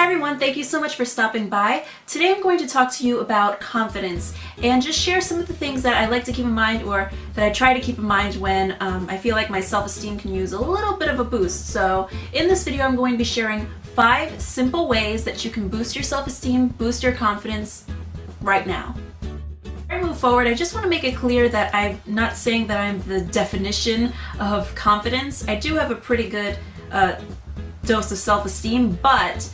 everyone, thank you so much for stopping by. Today I'm going to talk to you about confidence and just share some of the things that I like to keep in mind, or that I try to keep in mind when I feel like my self-esteem can use a little bit of a boost. So in this video I'm going to be sharing 5 simple ways that you can boost your self-esteem, boost your confidence right now. Before I move forward, I just want to make it clear that I'm not saying that I'm the definition of confidence. I do have a pretty good dose of self-esteem, but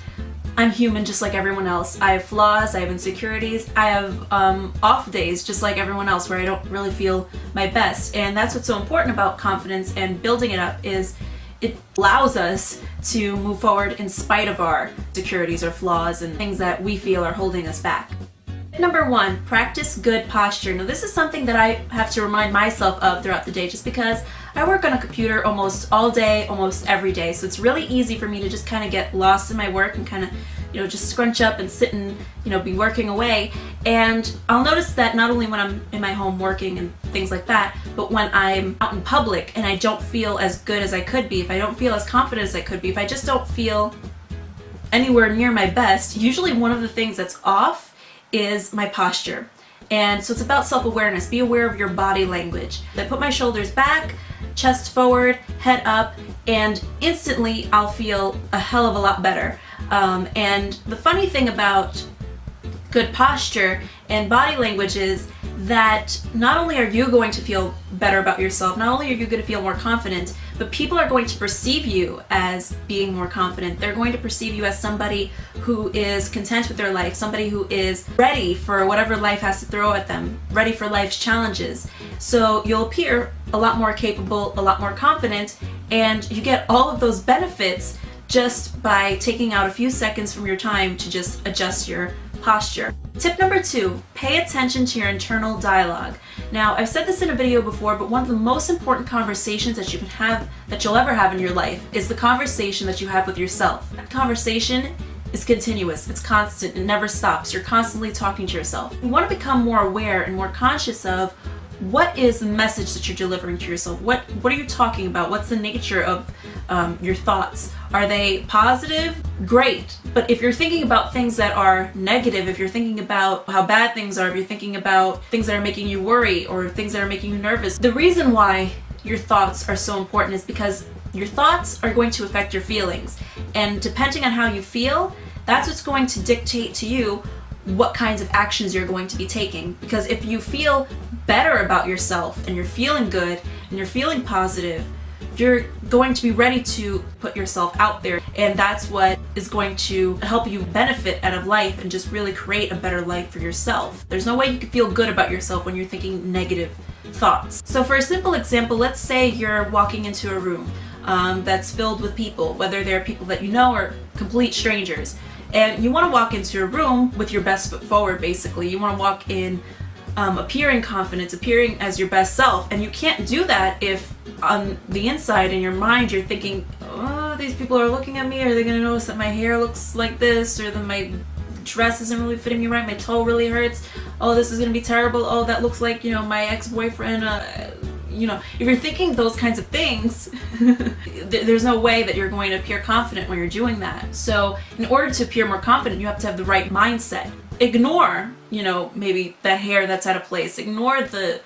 I'm human just like everyone else. I have flaws, I have insecurities, I have off days just like everyone else where I don't really feel my best. And that's what's so important about confidence and building it up, is it allows us to move forward in spite of our insecurities or flaws and things that we feel are holding us back. Number 1, practice good posture. Now this is something that I have to remind myself of throughout the day, just because I work on a computer almost all day, almost every day, so it's really easy for me to just kind of get lost in my work and kind of, just scrunch up and sit and, be working away. And I'll notice that not only when I'm in my home working and things like that, but when I'm out in public and I don't feel as good as I could be, if I don't feel as confident as I could be, if I just don't feel anywhere near my best, usually one of the things that's off is my posture. And so it's about self-awareness. Be aware of your body language. I put my shoulders back, chest forward, head up, and instantly I'll feel a hell of a lot better. And the funny thing about good posture and body language is that not only are you going to feel better about yourself, not only are you going to feel more confident, but people are going to perceive you as being more confident. They're going to perceive you as somebody who is content with their life, somebody who is ready for whatever life has to throw at them, ready for life's challenges. So you'll appear a lot more capable, a lot more confident, and you get all of those benefits just by taking out a few seconds from your time to just adjust your posture. Tip number 2, pay attention to your internal dialogue. Now, I've said this in a video before, but one of the most important conversations that you can have, that you'll ever have in your life, is the conversation that you have with yourself. That conversation is continuous, it's constant, it never stops. You're constantly talking to yourself. You want to become more aware and more conscious of what is the message that you're delivering to yourself. What are you talking about? What's the nature of your thoughts? Are they positive? Great. But if you're thinking about things that are negative, if you're thinking about how bad things are, if you're thinking about things that are making you worry or things that are making you nervous, the reason why your thoughts are so important is because your thoughts are going to affect your feelings. And depending on how you feel, that's what's going to dictate to you what kinds of actions you're going to be taking. Because if you feel better about yourself and you're feeling good and you're feeling positive, you're going to be ready to put yourself out there, and that's what is going to help you benefit out of life and just really create a better life for yourself. There's no way you can feel good about yourself when you're thinking negative thoughts. So for a simple example, let's say you're walking into a room that's filled with people, whether they're people that you know or complete strangers, and you want to walk into a room with your best foot forward. Basically, you want to walk in appearing confident, appearing as your best self, and you can't do that if on the inside in your mind you're thinking, oh, these people are looking at me, are they going to notice that my hair looks like this, or that my dress isn't really fitting me right, my toe really hurts, oh, this is going to be terrible, oh, that looks like, my ex-boyfriend, if you're thinking those kinds of things, there's no way that you're going to appear confident when you're doing that. So in order to appear more confident, you have to have the right mindset. Ignore, maybe the hair that's out of place. Ignore the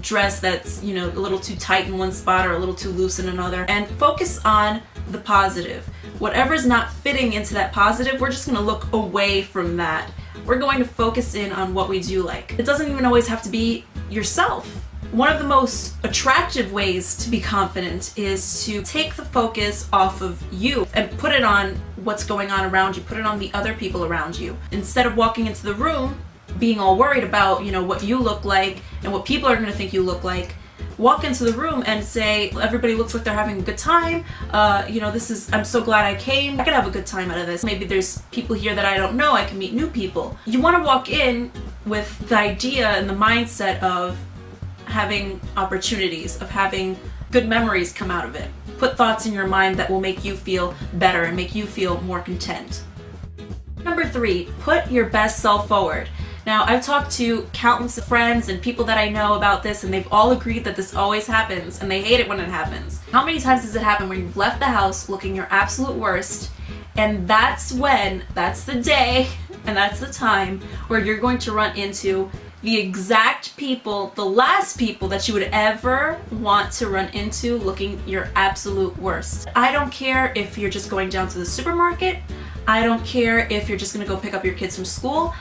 dress that's, a little too tight in one spot or a little too loose in another, and focus on the positive. Whatever's not fitting into that positive, we're just going to look away from that. We're going to focus in on what we do like. It doesn't even always have to be yourself. One of the most attractive ways to be confident is to take the focus off of you and put it on what's going on around you, put it on the other people around you. Instead of walking into the room being all worried about, what you look like and what people are going to think you look like, walk into the room and say, everybody looks like they're having a good time, I'm so glad I came, I could have a good time out of this. Maybe there's people here that I don't know, I can meet new people. You want to walk in with the idea and the mindset of having opportunities, of having good memories come out of it. Put thoughts in your mind that will make you feel better and make you feel more content. Number 3, put your best self forward. Now, I've talked to countless of friends and people that I know about this, and they've all agreed that this always happens, and they hate it when it happens. How many times does it happen where you've left the house looking your absolute worst, And that's the day, and that's the time where you're going to run into the exact people, the last people that you would ever want to run into looking your absolute worst. I don't care if you're just going down to the supermarket. I don't care if you're just gonna go pick up your kids from school.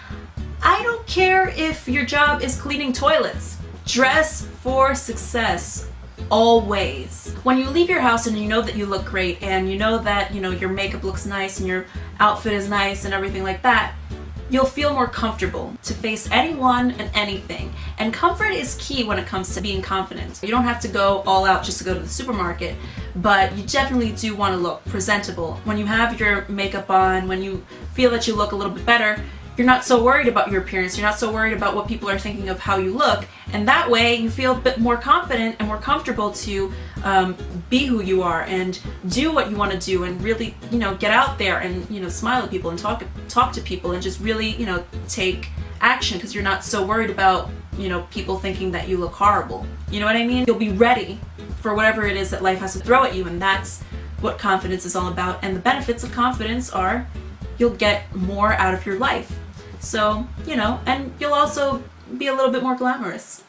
I don't care if your job is cleaning toilets. Dress for success. Always. When you leave your house and you know that you look great and you know that, your makeup looks nice and your outfit is nice and everything like that, you'll feel more comfortable to face anyone and anything. And comfort is key when it comes to being confident. You don't have to go all out just to go to the supermarket, but you definitely do want to look presentable. When you have your makeup on, when you feel that you look a little bit better, you're not so worried about your appearance, you're not so worried about what people are thinking of how you look, and that way you feel a bit more confident and more comfortable to be who you are and do what you want to do and really, get out there and, smile at people and talk to people and just really, take action because you're not so worried about, people thinking that you look horrible. You know what I mean? You'll be ready for whatever it is that life has to throw at you, and that's what confidence is all about. And the benefits of confidence are you'll get more out of your life. So, and you'll also be a little bit more glamorous.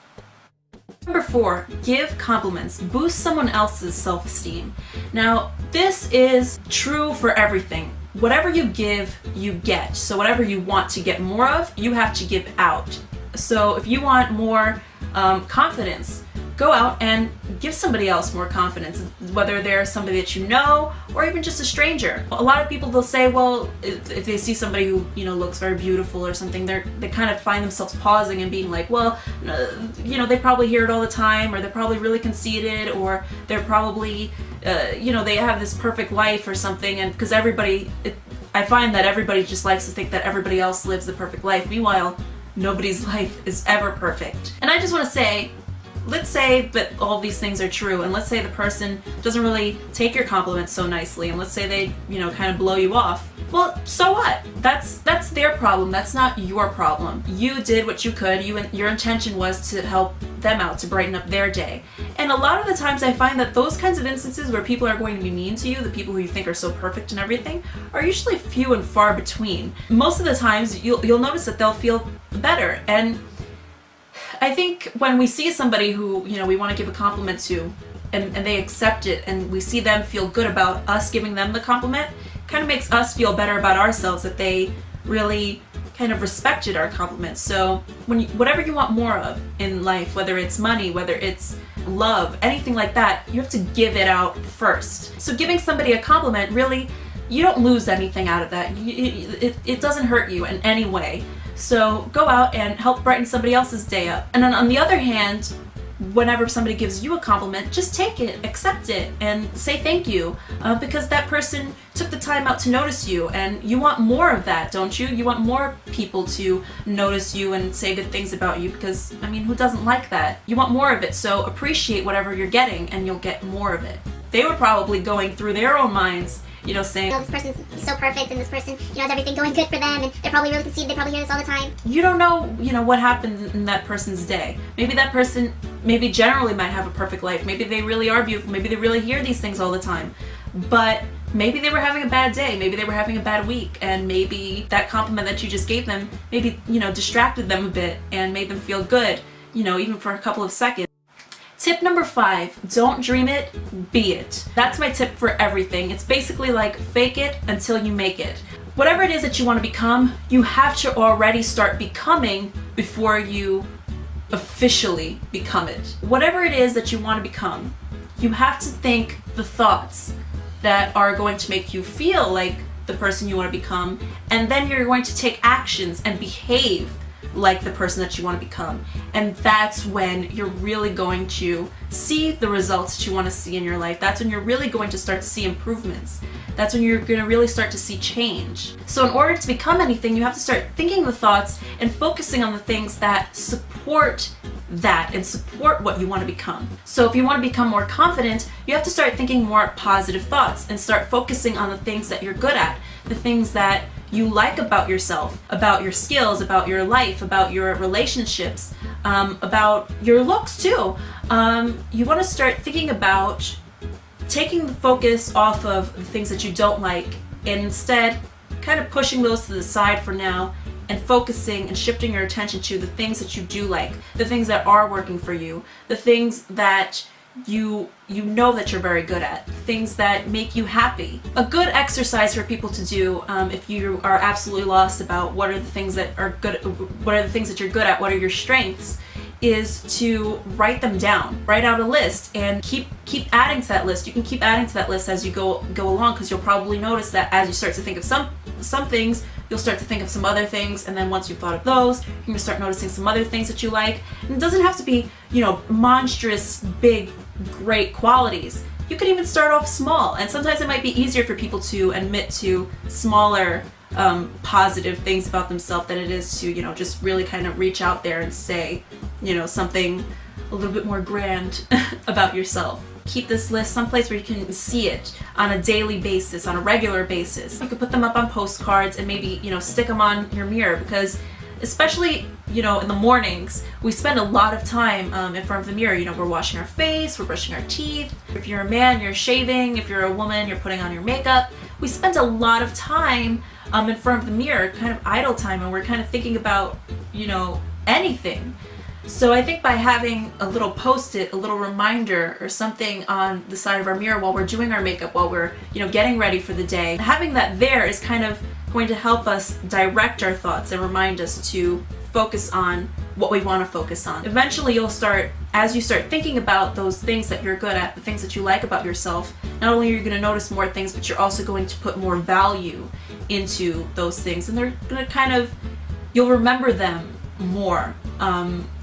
Number 4, give compliments. Boost someone else's self-esteem. Now, this is true for everything. Whatever you give, you get. So whatever you want to get more of, you have to give out. So if you want more confidence, go out and give somebody else more confidence, whether they're somebody that you know or even just a stranger. A lot of people, they'll say, well, if they see somebody who, looks very beautiful or something, they kind of find themselves pausing and being like, well, they probably hear it all the time, or they're probably really conceited, or they're probably, they have this perfect life or something, and because I find that everybody just likes to think that everybody else lives the perfect life. Meanwhile, nobody's life is ever perfect. And I just want to say, let's say that all these things are true, and let's say the person doesn't really take your compliments so nicely, and let's say they, kind of blow you off. Well, so what? That's their problem. That's not your problem. You did what you could. Your intention was to help them out, to brighten up their day. And a lot of the times I find that those kinds of instances where people are going to be mean to you, the people who you think are so perfect and everything, are usually few and far between. Most of the times you'll notice that they'll feel better. And I think when we see somebody who, we want to give a compliment to, and they accept it, and we see them feel good about us giving them the compliment, it kind of makes us feel better about ourselves that they really kind of respected our compliment. So whatever you want more of in life, whether it's money, whether it's love, anything like that, you have to give it out first. So giving somebody a compliment, really, you don't lose anything out of that. It doesn't hurt you in any way. So go out and help brighten somebody else's day up. And then on the other hand, whenever somebody gives you a compliment, just take it, accept it, and say thank you, because that person took the time out to notice you, and you want more of that, don't you? You want more people to notice you and say good things about you, because, who doesn't like that? You want more of it, so appreciate whatever you're getting, and you'll get more of it. They were probably going through their own minds, saying, this person's so perfect, and this person, has everything going good for them, and they're probably really conceited, they probably hear this all the time. You don't know, what happened in that person's day. Maybe that person, generally might have a perfect life. Maybe they really are beautiful. Maybe they really hear these things all the time. But maybe they were having a bad day. Maybe they were having a bad week, and maybe that compliment that you just gave them, maybe, distracted them a bit and made them feel good, even for a couple of seconds. Tip number 5, don't dream it, be it. That's my tip for everything. It's basically like fake it until you make it. Whatever it is that you want to become, you have to already start becoming before you officially become it. Whatever it is that you want to become, you have to think the thoughts that are going to make you feel like the person you want to become, and then you're going to take actions and behave like the person that you want to become. And that's when you're really going to see the results that you want to see in your life. That's when you're really going to start to see improvements. That's when you're going to really start to see change. So in order to become anything, you have to start thinking the thoughts and focusing on the things that support that and support what you want to become. So if you want to become more confident, you have to start thinking more positive thoughts and start focusing on the things that you're good at, the things that you like about yourself, about your skills, about your life, about your relationships, about your looks too. You want to start thinking about taking the focus off of the things that you don't like and instead kind of pushing those to the side for now and focusing and shifting your attention to the things that you do like, the things that are working for you, the things that you know that you're very good at, things that make you happy. A good exercise for people to do if you are absolutely lost about what are the things that are good, what are the things that you're good at, what are your strengths, is to write them down. Write out a list and keep adding to that list. You can keep adding to that list as you go along, because you'll probably notice that as you start to think of some things, you'll start to think of some other things, and then once you've thought of those, you're gonna start noticing some other things that you like. And it doesn't have to be, monstrous, big, great qualities. You could even start off small, and sometimes it might be easier for people to admit to smaller positive things about themselves than it is to, just really kind of reach out there and say, something a little bit more grand about yourself. Keep this list someplace where you can see it on a daily basis, on a regular basis. You could put them up on postcards and maybe, stick them on your mirror, because especially, in the mornings, we spend a lot of time in front of the mirror. We're washing our face, we're brushing our teeth. If you're a man, you're shaving. If you're a woman, you're putting on your makeup. We spend a lot of time in front of the mirror, kind of idle time, and we're kind of thinking about, anything. So I think by having a little post-it, a little reminder or something on the side of our mirror while we're doing our makeup, while we're, getting ready for the day, having that there is kind of going to help us direct our thoughts and remind us to focus on what we want to focus on. Eventually you'll start, as you start thinking about those things that you're good at, the things that you like about yourself, not only are you going to notice more things, but you're also going to put more value into those things, and they're going to kind of, you'll remember them more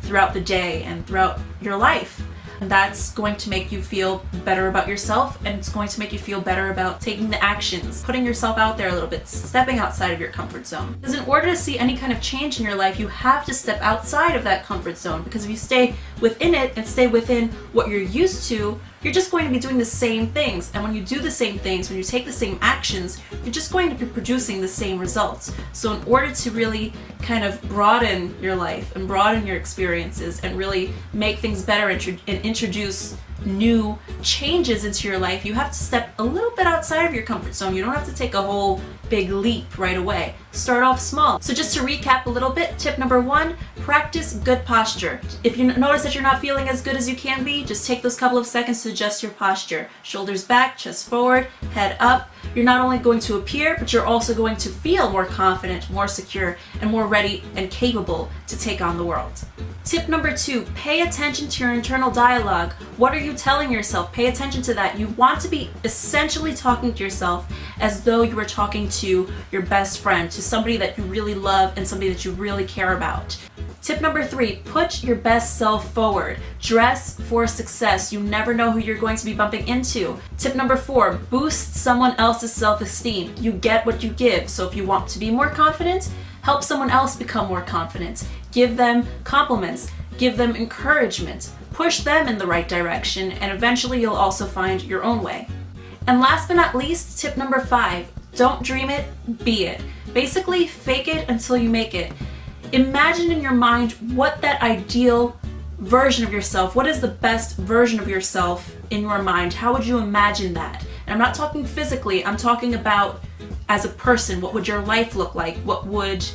throughout the day and throughout your life. And that's going to make you feel better about yourself, and it's going to make you feel better about taking the actions, putting yourself out there a little bit, stepping outside of your comfort zone. Because in order to see any kind of change in your life, you have to step outside of that comfort zone, because if you stay within it and stay within what you're used to, you're just going to be doing the same things. And when you do the same things, when you take the same actions, you're just going to be producing the same results. So in order to really kind of broaden your life and broaden your experiences and really make things better and introduce new changes into your life, you have to step a little bit outside of your comfort zone. You don't have to take a whole big leap right away. Start off small. So just to recap a little bit, tip number 1, practice good posture. If you notice that you're not feeling as good as you can be, just take those couple of seconds to adjust your posture. Shoulders back, chest forward, head up. You're not only going to appear, but you're also going to feel more confident, more secure, and more ready and capable to take on the world. Tip number 2, pay attention to your internal dialogue. What are you telling yourself? Pay attention to that. You want to be essentially talking to yourself as though you were talking to your best friend, to somebody that you really love and somebody that you really care about. Tip number 3, put your best self forward. Dress for success. You never know who you're going to be bumping into. Tip number 4, boost someone else's self-esteem. You get what you give. So if you want to be more confident, help someone else become more confident. Give them compliments. Give them encouragement. Push them in the right direction, and eventually you'll also find your own way. And last but not least, tip number 5, don't dream it, be it. Basically, fake it until you make it. Imagine in your mind what that ideal version of yourself, what is the best version of yourself in your mind? How would you imagine that? And I'm not talking physically, I'm talking about as a person. What would your life look like? What would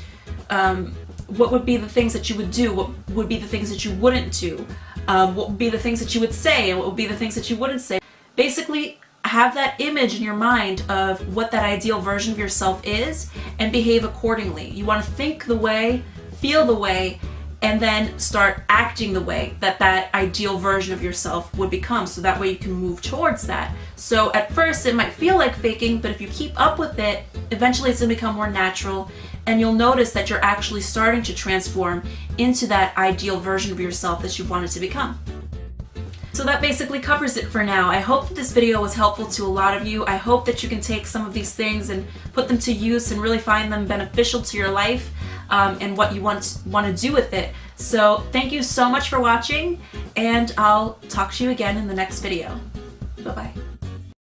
be the things that you would do? What would be the things that you wouldn't do? What would be the things that you would say, and what would be the things that you wouldn't say? Basically, have that image in your mind of what that ideal version of yourself is and behave accordingly. You want to think the way, feel the way, and then start acting the way that that ideal version of yourself would become, so that way you can move towards that. So at first it might feel like faking, but if you keep up with it, eventually it's going to become more natural, and you'll notice that you're actually starting to transform into that ideal version of yourself that you wanted to become. So that basically covers it for now. I hope that this video was helpful to a lot of you. I hope that you can take some of these things and put them to use and really find them beneficial to your life and what you want to do with it. So thank you so much for watching, and I'll talk to you again in the next video. Bye-bye.